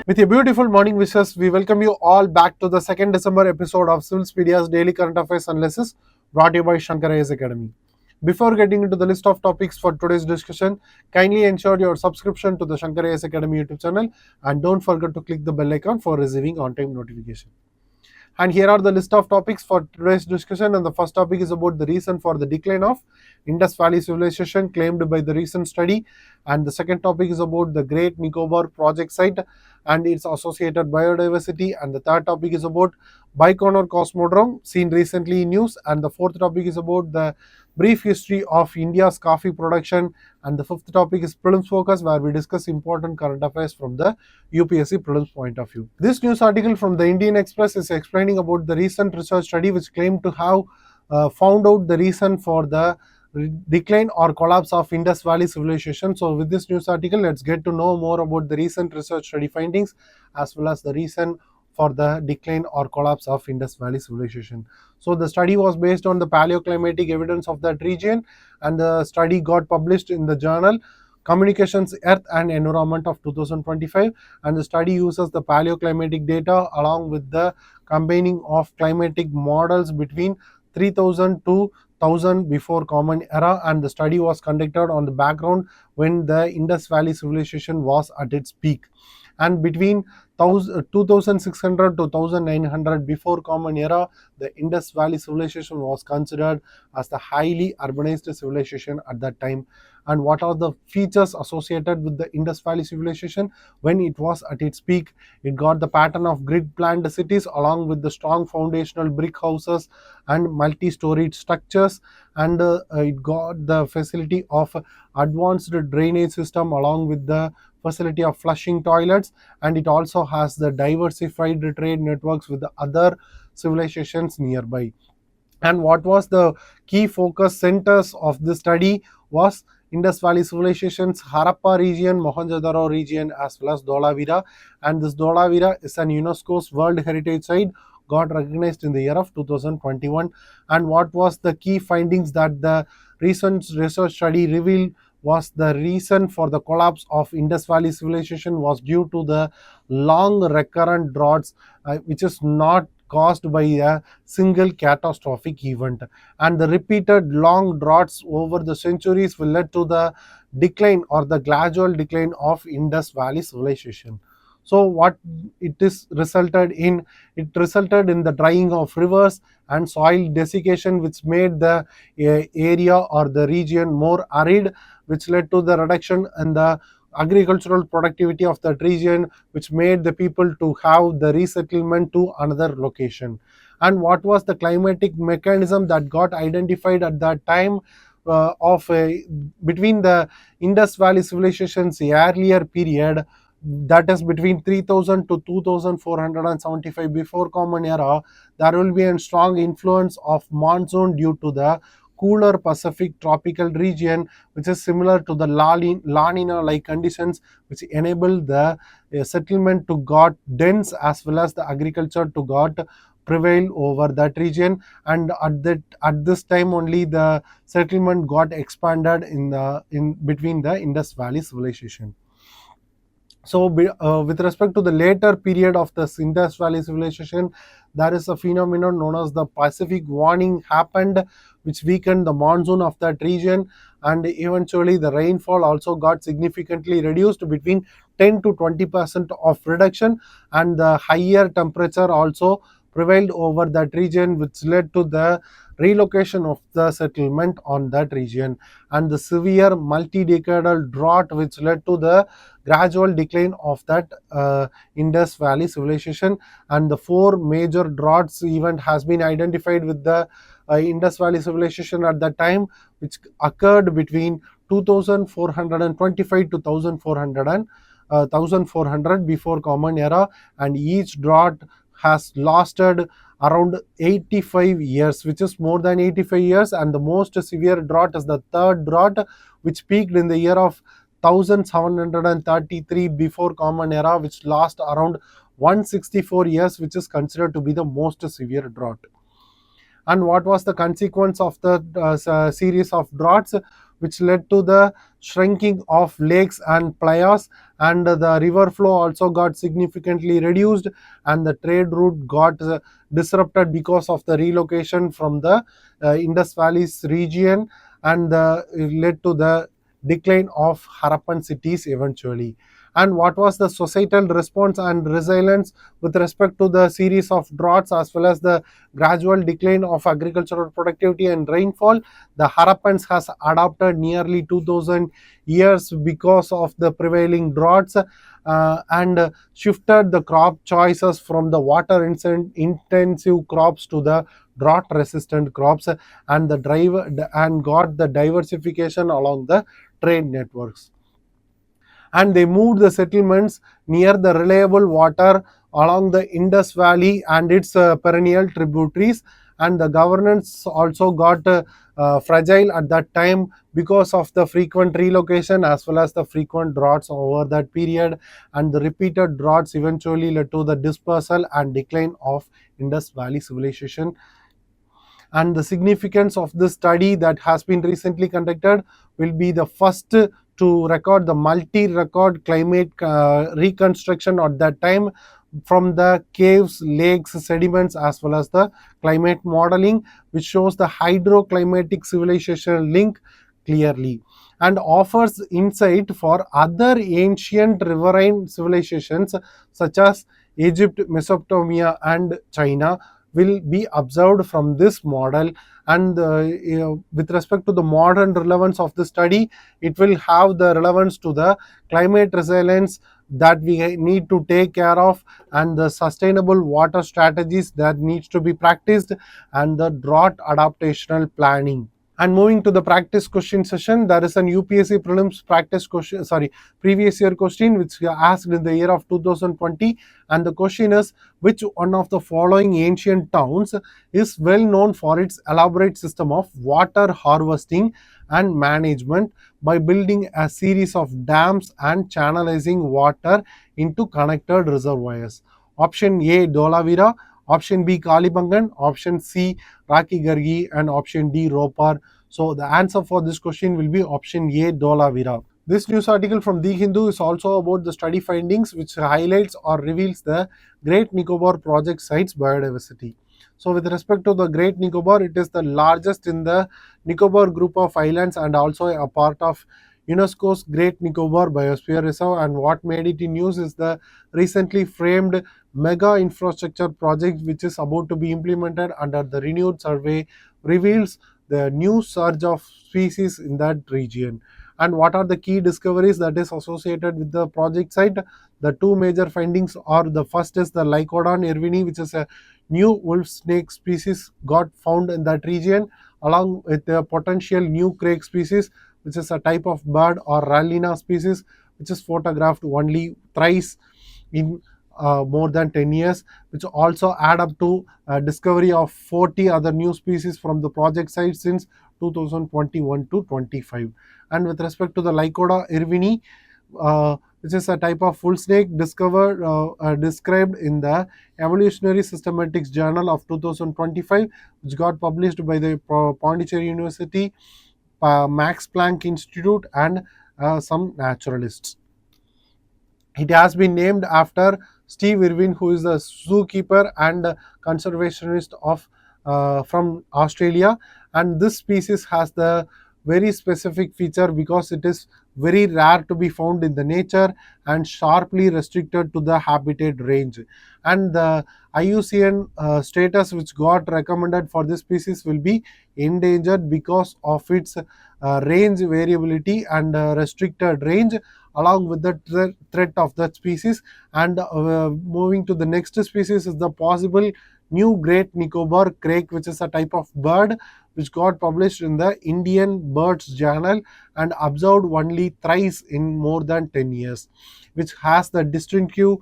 With a beautiful morning wishes, we welcome you all back to the 2nd December episode of Civilspedia's Daily Current Affairs Analysis, brought to you by ShankarIASAcademy. Before getting into the list of topics for today's discussion, kindly ensure your subscription to the ShankarIASAcademy YouTube channel and don't forget to click the bell icon for receiving on-time notification. And here are the list of topics for today's discussion. And the first topic is about the reason for the decline of Indus Valley Civilization claimed by the recent study. And the second topic is about the Great Nicobar Project site and its associated biodiversity. And the third topic is about Baikonur Cosmodrome seen recently in news. And the fourth topic is about the brief history of India's coffee production. And the fifth topic is Prelims Focus, where we discuss important current affairs from the UPSC Prelims point of view. This news article from the Indian Express is explaining about the recent research study which claimed to have found out the reason for the decline or collapse of Indus Valley Civilization. So with this news article, let's get to know more about the recent research study findings as well as the reason for the decline or collapse of Indus Valley Civilization. So the study was based on the paleoclimatic evidence of that region, and the study got published in the journal Communications, Earth and Environment of 2025, and the study uses the paleoclimatic data along with the combining of climatic models between 3000 to 1000 before Common Era, and the study was conducted on the background when the Indus Valley Civilization was at its peak. And between 2600 to 1900 before Common Era, the Indus Valley Civilization was considered as the highly urbanized civilization at that time. And what are the features associated with the Indus Valley Civilization? When it was at its peak, it got the pattern of grid-planned cities along with the strong foundational brick houses and multi-storied structures, and it got the facility of advanced drainage system along with the facility of flushing toilets, and it also has the diversified trade networks with the other civilizations nearby. And what was the key focus centers of the study was Indus Valley Civilization's Harappa region, Mohenjo-daro region, as well as Dholavira. And this Dholavira is an UNESCO's World Heritage Site, got recognized in the year of 2021. And what was the key findings that the recent research study revealed was the reason for the collapse of Indus Valley Civilization was due to the long recurrent droughts, which is not caused by a single catastrophic event, and the repeated long droughts over the centuries will lead to the decline or the gradual decline of Indus Valley Civilization. So what it is resulted in? It resulted in the drying of rivers and soil desiccation, which made the area or the region more arid, which led to the reduction in the agricultural productivity of that region, which made the people to have the resettlement to another location. And what was the climatic mechanism that got identified at that time of between the Indus Valley Civilization's earlier period, that is between 3000 to 2475 before Common Era, there will be a strong influence of monsoon due to the cooler Pacific tropical region, which is similar to the La Nina like conditions, which enable the settlement to got dense as well as the agriculture to got prevail over that region. And at this time only the settlement got expanded in between the Indus Valley Civilization. So with respect to the later period of the Indus Valley Civilization, there is a phenomenon known as the Pacific warming happened, which weakened the monsoon of that region, and eventually the rainfall also got significantly reduced, between 10 to 20% of reduction, and the higher temperature also prevailed over that region, which led to the relocation of the settlement on that region, and the severe multi-decadal drought which led to the gradual decline of that Indus Valley Civilization. And the four major droughts event has been identified with the Indus Valley Civilization at that time, which occurred between 2425 to 1400 before Common Era, and each drought has lasted around 85 years, which is more than 85 years. And the most severe drought is the third drought, which peaked in the year of 1733 before Common Era, which last around 164 years, which is considered to be the most severe drought. And what was the consequence of the series of droughts? which led to the shrinking of lakes and playas, and the river flow also got significantly reduced, and the trade route got disrupted because of the relocation from the Indus Valley's region, and it led to the decline of Harappan cities eventually. And what was the societal response and resilience with respect to the series of droughts as well as the gradual decline of agricultural productivity and rainfall? The Harappans has adopted nearly 2000 years because of the prevailing droughts, and shifted the crop choices from the water intensive crops to the drought resistant crops, and the drive and got the diversification along the trade networks, and they moved the settlements near the reliable water along the Indus Valley and its perennial tributaries. And the governance also got fragile at that time because of the frequent relocation as well as the frequent droughts over that period, and the repeated droughts eventually led to the dispersal and decline of Indus Valley Civilization. And the significance of this study that has been recently conducted will be the first to record the multi-record climate reconstruction at that time from the caves, lakes, sediments as well as the climate modeling, which shows the hydroclimatic civilization link clearly and offers insight for other ancient riverine civilizations such as Egypt, Mesopotamia and China will be observed from this model. And with respect to the modern relevance of the study, it will have the relevance to the climate resilience that we need to take care of, and the sustainable water strategies that needs to be practiced, and the drought adaptational planning. And moving to the practice question session, there is an UPSC Prelims Practice Question, previous year question which asked in the year of 2020, and the question is, which one of the following ancient towns is well known for its elaborate system of water harvesting and management by building a series of dams and channelizing water into connected reservoirs? Option A, Dholavira; option B, Kalibangan; option C, Rakigargi; and option D, Ropar. So the answer for this question will be option A, Dholavira. This news article from The Hindu is also about the study findings which highlights or reveals the Great Nicobar Project site's biodiversity. So with respect to the Great Nicobar, it is the largest in the Nicobar group of islands and also a part of UNESCO's Great Nicobar Biosphere Reserve. And what made it in news is the recently framed mega infrastructure project which is about to be implemented under the renewed survey reveals the new surge of species in that region. And what are the key discoveries that is associated with the project site? The two major findings are, the first is the Lycodon irvini, which is a new wolf snake species got found in that region, along with the potential new crake species, which is a type of bird, or Rallina species, which is photographed only thrice in more than 10 years, which also add up to discovery of 40 other new species from the project site since 2021 to 25. And with respect to the Lycoda irvini, which is a type of full snake described in the Evolutionary Systematics Journal of 2025, which got published by the Pondicherry University, Max Planck Institute, and some naturalists. It has been named after Steve Irwin, who is a zookeeper and conservationist of from Australia. And this species has the very specific feature because it is very rare to be found in the nature and sharply restricted to the habitat range. And the IUCN status which got recommended for this species will be endangered because of its range variability and restricted range, along with the threat of that species. And moving to the next species is the possible new Great Nicobar crake, which is a type of bird which got published in the Indian Birds Journal and observed only thrice in more than 10 years, which has the distinctive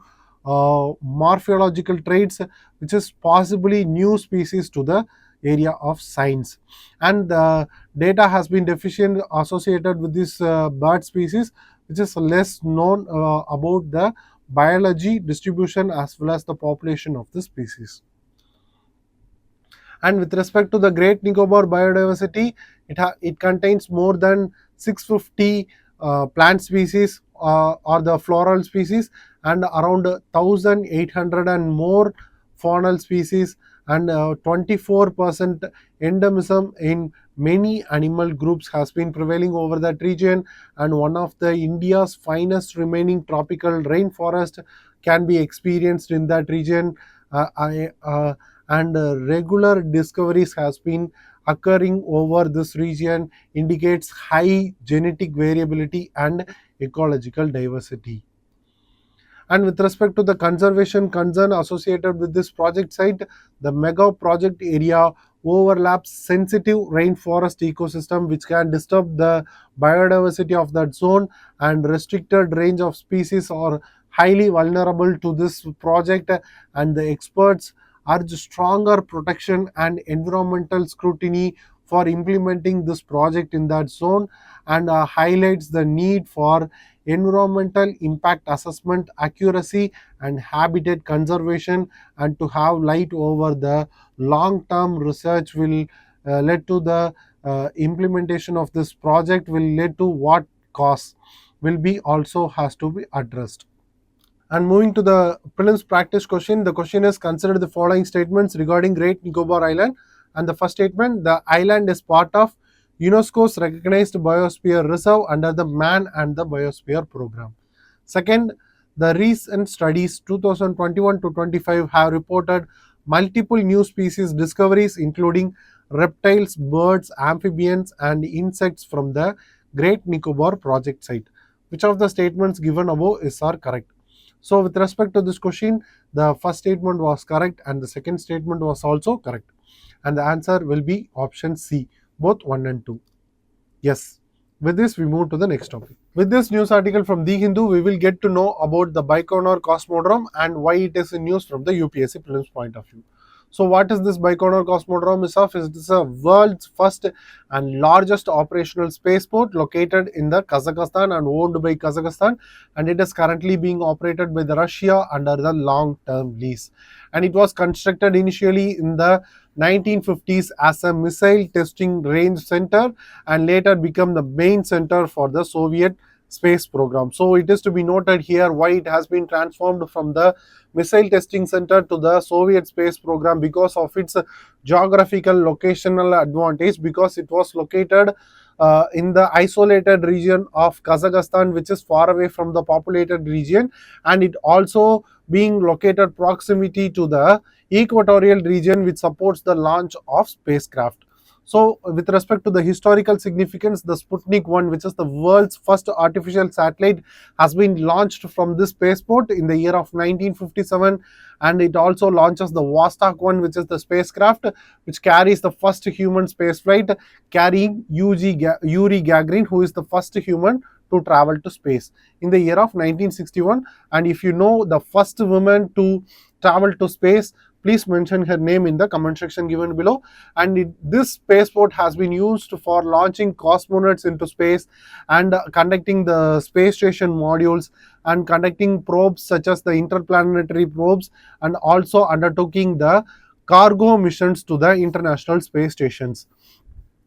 morphological traits, which is possibly new species to the area of science. And the data has been deficient associated with this bird species, which is less known about the biology, distribution as well as the population of the species. And with respect to the Great Nicobar biodiversity, It contains more than 650 plant species or the floral species, and around 1800 and more faunal species, and 24% endemism in many animal groups has been prevailing over that region, and one of the India's finest remaining tropical rainforest can be experienced in that region. And regular discoveries has been occurring over this region, indicates high genetic variability and ecological diversity. And with respect to the conservation concern associated with this project site, the mega project area overlaps sensitive rainforest ecosystem which can disturb the biodiversity of that zone, and restricted range of species are highly vulnerable to this project, and the experts urge stronger protection and environmental scrutiny for implementing this project in that zone, and highlights the need for environmental impact assessment accuracy and habitat conservation, and to have light over the long term research will lead to the implementation of this project will lead to what costs will be also has to be addressed. And moving to the prelims practice question, the question is consider the following statements regarding Great Nicobar Island. And the first statement, the island is part of UNESCO's recognized biosphere reserve under the Man and the Biosphere program. Second, the recent studies 2021 to 25 have reported multiple new species discoveries including reptiles, birds, amphibians and insects from the Great Nicobar project site. Which of the statements given above is are correct? So with respect to this question, the first statement was correct and the second statement was also correct. And the answer will be option C, both 1 and 2. Yes. With this, we move to the next topic. With this news article from The Hindu, we will get to know about the Baikonur Cosmodrome and why it is in news from the UPSC Prelims point of view. So what is this Baikonur Cosmodrome is of? It is a world's first and largest operational spaceport located in the Kazakhstan and owned by Kazakhstan, and it is currently being operated by the Russia under the long-term lease. And it was constructed initially in the 1950s as a missile testing range center and later become the main center for the Soviet space program. So it is to be noted here why it has been transformed from the missile testing center to the Soviet space program, because of its geographical locational advantage, because it was located in the isolated region of Kazakhstan, which is far away from the populated region, and it also being located proximity to the equatorial region which supports the launch of spacecraft. So with respect to the historical significance, the Sputnik 1, which is the world's first artificial satellite, has been launched from this spaceport in the year of 1957, and it also launches the Vostok 1, which is the spacecraft which carries the first human spaceflight, carrying Yuri Gagarin, who is the first human to travel to space in the year of 1961. And if you know the first woman to travel to space, please mention her name in the comment section given below. And this spaceport has been used for launching cosmonauts into space and conducting the space station modules and conducting probes such as the interplanetary probes, and also undertaking the cargo missions to the international space stations.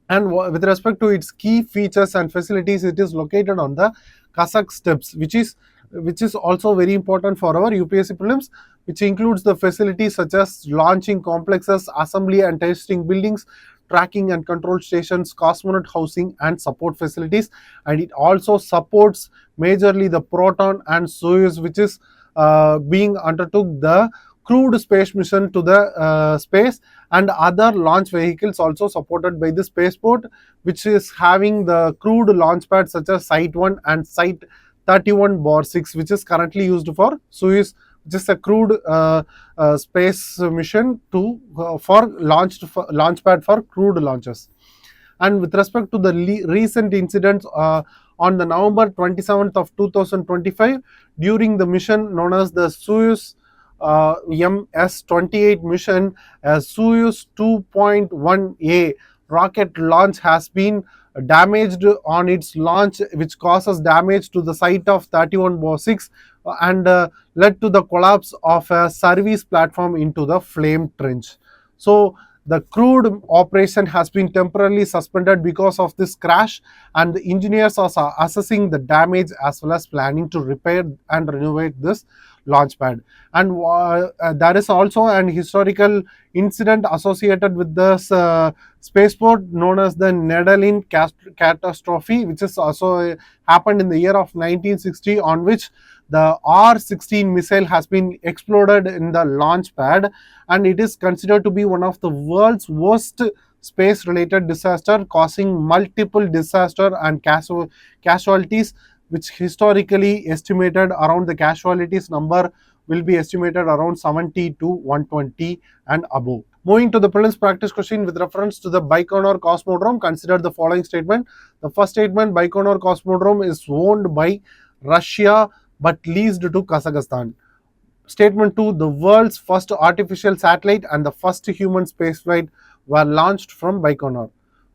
And with respect to its key features and facilities, it is located on the Kazakh steppes, which is also very important for our UPSC prelims, which includes the facilities such as launching complexes, assembly and testing buildings, tracking and control stations, cosmonaut housing and support facilities. And it also supports majorly the Proton and Soyuz, which is being undertook the crewed space mission to the space, and other launch vehicles also supported by the spaceport, which is having the crewed launch pads such as Site 1 and Site 31-6, which is currently used for Soyuz, which is a crewed space mission to for launch pad for crewed launches. And with respect to the recent incidents, on the November 27th of 2025, during the mission known as the Soyuz MS-28 mission, Soyuz 2.1A rocket launch has been damaged on its launch, which causes damage to the site of 31-6 and led to the collapse of a service platform into the flame trench. So The crude operation has been temporarily suspended because of this crash, and the engineers are assessing the damage as well as planning to repair and renovate this launch pad. And there is also an historical incident associated with this spaceport known as the Nedelin catastrophe, which is also happened in the year of 1960, on which the R-16 missile has been exploded in the launch pad, and it is considered to be one of the world's worst space related disaster, causing multiple disaster and casualties, which historically estimated around the casualties number will be estimated around 70 to 120 and above. Moving to the prelims practice question with reference to the Baikonur Cosmodrome, consider the following statement. The first statement, Baikonur Cosmodrome is owned by Russia but leased to Kazakhstan. Statement 2, the world's first artificial satellite and the first human spaceflight were launched from Baikonur.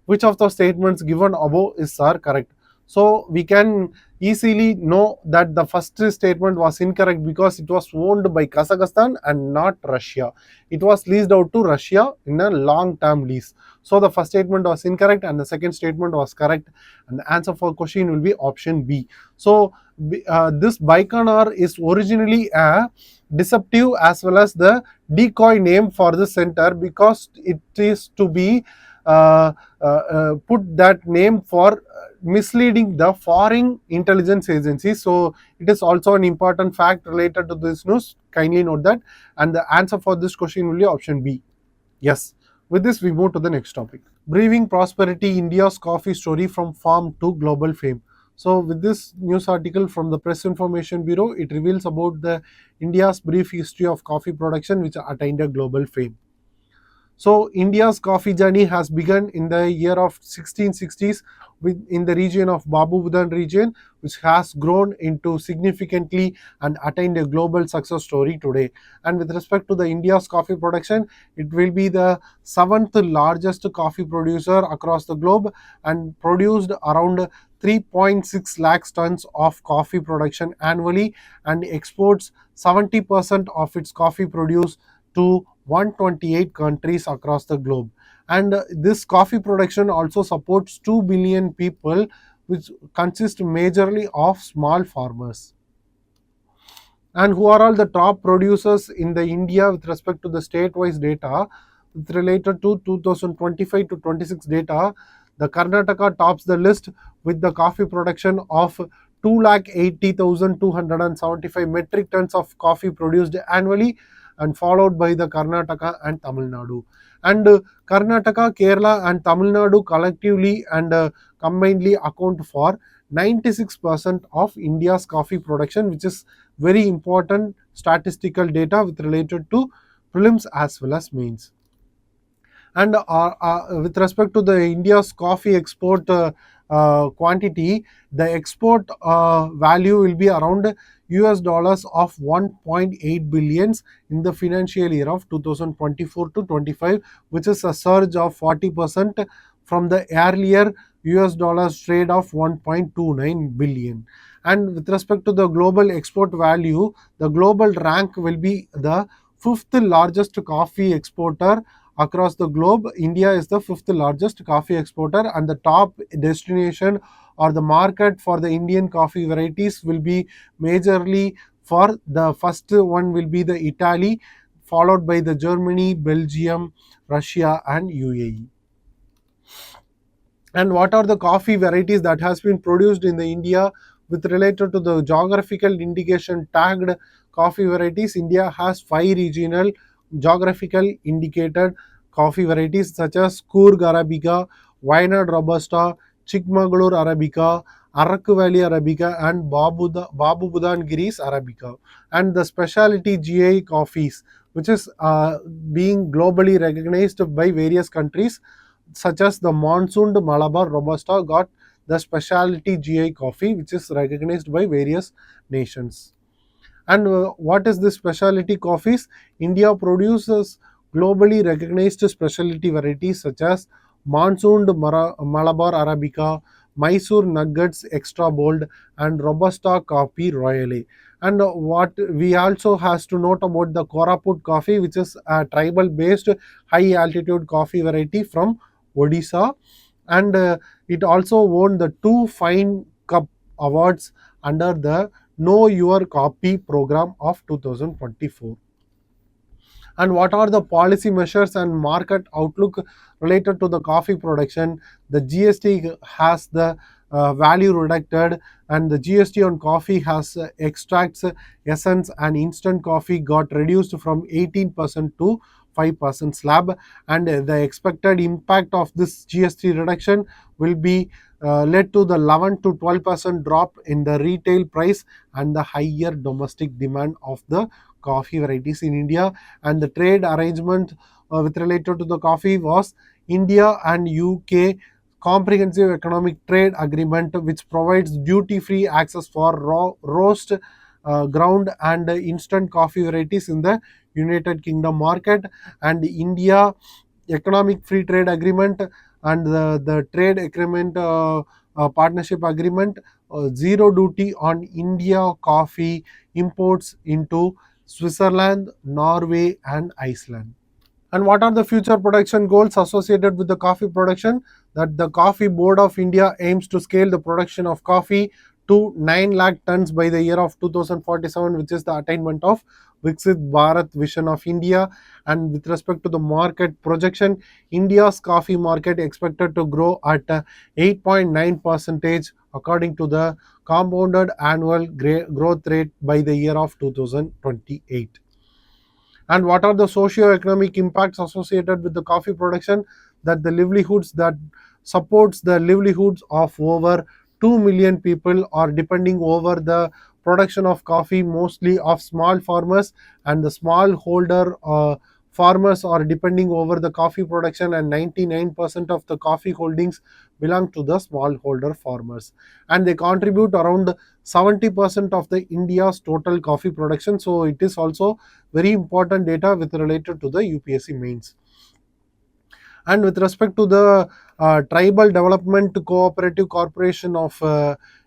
Which of the statements given above is correct? So we can easily know that the first statement was incorrect because it was owned by Kazakhstan and not Russia. It was leased out to Russia in a long-term lease. So the first statement was incorrect and the second statement was correct, and the answer for question will be option B. So this Baikonur is originally a deceptive as well as the decoy name for the center, because it is to be put that name for misleading the foreign intelligence agencies. So it is also an important fact related to this news. Kindly note that, and the answer for this question will be option B. Yes. With this, we move to the next topic. Breathing Prosperity, India's coffee story from farm to global fame. So with this news article from the Press Information Bureau, it reveals about the India's brief history of coffee production which attained a global fame. So India's coffee journey has begun in the year of 1660s in the region of Babu Budan region, which has grown into significantly and attained a global success story today. And with respect to the India's coffee production, it will be the 7th largest coffee producer across the globe and produced around 3.6 lakhs tons of coffee production annually, and exports 70% of its coffee produce to 128 countries across the globe. And this coffee production also supports 2 billion people, which consist majorly of small farmers. And who are all the top producers in the India with respect to the state-wise data? With related to 2025 to 26 data, the Karnataka tops the list with the coffee production of 2,80,275 metric tons of coffee produced annually, and followed by the Karnataka and Tamil Nadu. And Karnataka, Kerala and Tamil Nadu collectively and combinedly account for 96% of India's coffee production, which is very important statistical data with related to prelims as well as mains. And with respect to the India's coffee export quantity, the export value will be around US dollars of 1.8 billions in the financial year of 2024 to 25, which is a surge of 40% from the earlier US dollars trade of 1.29 billion. And with respect to the global export value, the global rank will be the 5th largest coffee exporter across the globe. India is the 5th largest coffee exporter, and the top destination or the market for the Indian coffee varieties will be majorly, for the first one will be the Italy, followed by the Germany, Belgium, Russia and UAE. And what are the coffee varieties that has been produced in the India with related to the geographical indication tagged coffee varieties? India has 5 regional geographical indicated coffee varieties such as Coorg Arabica, Wayanad Robusta, Chikmagalur Arabica, Arakku Valley Arabica and Babu Budan Giris Arabica. And the specialty GI coffees, which is being globally recognized by various countries, such as the Monsoon Malabar Robusta, got the specialty GI coffee, which is recognized by various nations. And what is this specialty coffees? India produces globally recognized specialty varieties such as Monsoon Malabar Arabica, Mysore Nuggets Extra Bold and Robusta Coffee Royale. And what we also has to note about the Koraput coffee, which is a tribal based high altitude coffee variety from Odisha, and it also won the two Fine Cup awards under the Know Your Copy program of 2024. And what are the policy measures and market outlook related to the coffee production? The GST has the value reduced, and the GST on coffee has extracts, essence, and instant coffee got reduced from 18% to 5% slab, and the expected impact of this GST reduction will be led to the 11 to 12% drop in the retail price and the higher domestic demand of the coffee varieties in India. And the trade arrangement with related to the coffee was India and UK comprehensive economic trade agreement, which provides duty free access for raw roast, ground, and instant coffee varieties in the United Kingdom market. And India economic free trade agreement and the trade agreement partnership agreement, zero duty on India coffee imports into Switzerland, Norway, and Iceland. And what are the future production goals associated with the coffee production? That the Coffee Board of India aims to scale the production of coffee to 9 lakh tons by the year of 2047, which is the attainment of Viksit Bharat vision of India. And with respect to the market projection, India's coffee market expected to grow at 8.9 percentage according to the compounded annual growth rate by the year of 2028. And what are the socio-economic impacts associated with the coffee production? That the livelihoods that supports the livelihoods of over 2 million people are depending over the production of coffee, mostly of small farmers, and the small holder farmers are depending over the coffee production, and 99% of the coffee holdings belong to the smallholder farmers, and they contribute around 70% of the India's total coffee production. So it is also very important data with related to the UPSC mains. And with respect to the Tribal Development Cooperative Corporation of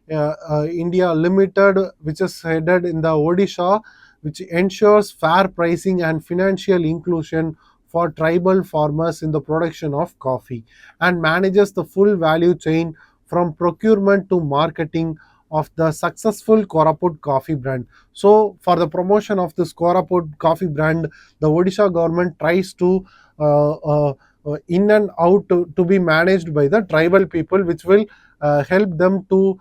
India Limited, which is headed in the Odisha, which ensures fair pricing and financial inclusion for tribal farmers in the production of coffee, and manages the full value chain from procurement to marketing of the successful Koraput coffee brand. So, for the promotion of this Koraput coffee brand, the Odisha government tries to in and out to be managed by the tribal people, which will help them to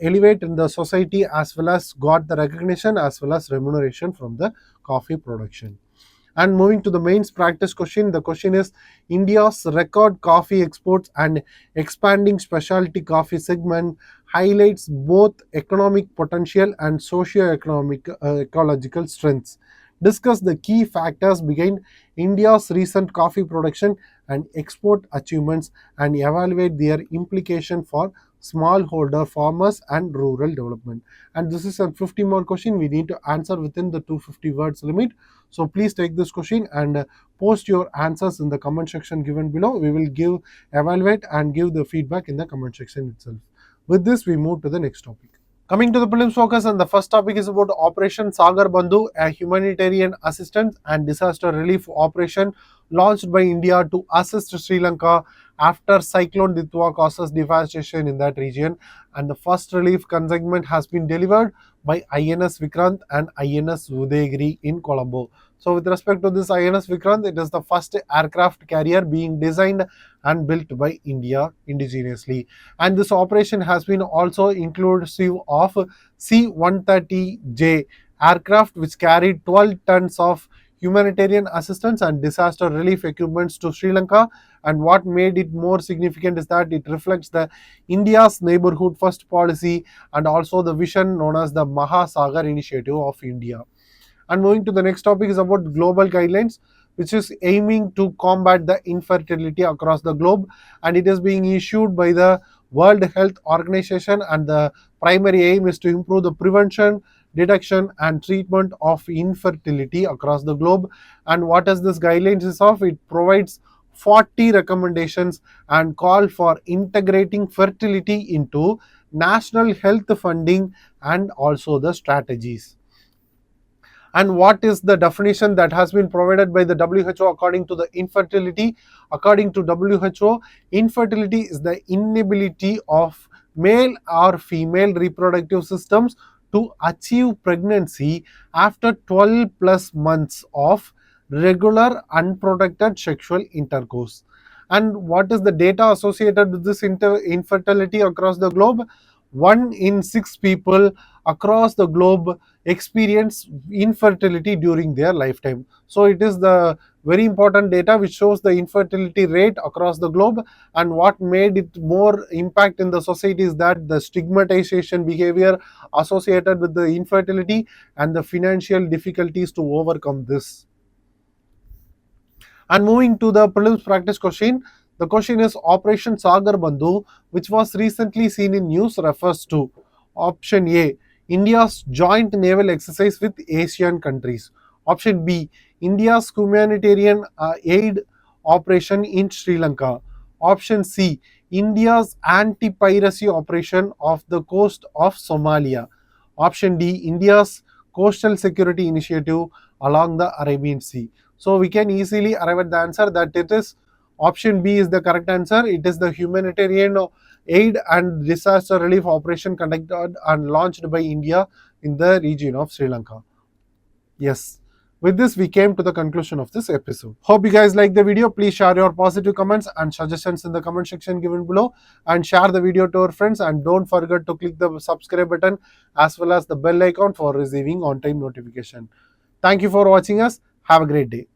elevate in the society, as well as got the recognition as well as remuneration from the coffee production. And moving to the mains practice question, the question is: India's record coffee exports and expanding specialty coffee segment highlights both economic potential and socio-economic ecological strengths. Discuss the key factors behind India's recent coffee production and export achievements, and evaluate their implication for smallholder farmers and rural development. And this is a 50 more question. We need to answer within the 250 words limit. So please take this question and post your answers in the comment section given below. We will evaluate and give the feedback in the comment section itself. With this, we move to the next topic. Coming to the prelims focus, and the first topic is about Operation Sagar Bandhu, a humanitarian assistance and disaster relief operation launched by India to assist Sri Lanka after Cyclone Ditwa causes devastation in that region. And the first relief consignment has been delivered by INS Vikrant and INS Udayagiri in Colombo. So with respect to this INS Vikrant, it is the first aircraft carrier being designed and built by India indigenously. And this operation has been also inclusive of C-130J aircraft, which carried 12 tons of humanitarian assistance and disaster relief equipments to Sri Lanka. And what made it more significant is that it reflects the India's neighborhood first policy and also the vision known as the Mahasagar Initiative of India. And moving to the next topic is about global guidelines, which is aiming to combat the infertility across the globe, and it is being issued by the World Health Organization, and the primary aim is to improve the prevention, detection, and treatment of infertility across the globe. And what is this guidelines is of? It provides 40 recommendations and call for integrating fertility into national health funding and also the strategies. And what is the definition that has been provided by the WHO according to the infertility? According to WHO, infertility is the inability of male or female reproductive systems to achieve pregnancy after 12 plus months of regular unprotected sexual intercourse. And what is the data associated with this infertility across the globe? 1 in 6 people across the globe experience infertility during their lifetime. So it is the very important data which shows the infertility rate across the globe. And what made it more impact in the society is that the stigmatization behavior associated with the infertility and the financial difficulties to overcome this. And moving to the prelims practice question, the question is Operation Sagar Bandhu, which was recently seen in news, refers to option A, India's joint naval exercise with Asian countries. Option B, India's humanitarian aid operation in Sri Lanka. Option C, India's anti-piracy operation off the coast of Somalia. Option D, India's coastal security initiative along the Arabian Sea. So we can easily arrive at the answer that it is option B is the correct answer. It is the humanitarian aid and disaster relief operation conducted and launched by India in the region of Sri Lanka. Yes. With this, we came to the conclusion of this episode. Hope you guys like the video. Please share your positive comments and suggestions in the comment section given below, and share the video to your friends, and don't forget to click the subscribe button as well as the bell icon for receiving on-time notification. Thank you for watching us. Have a great day.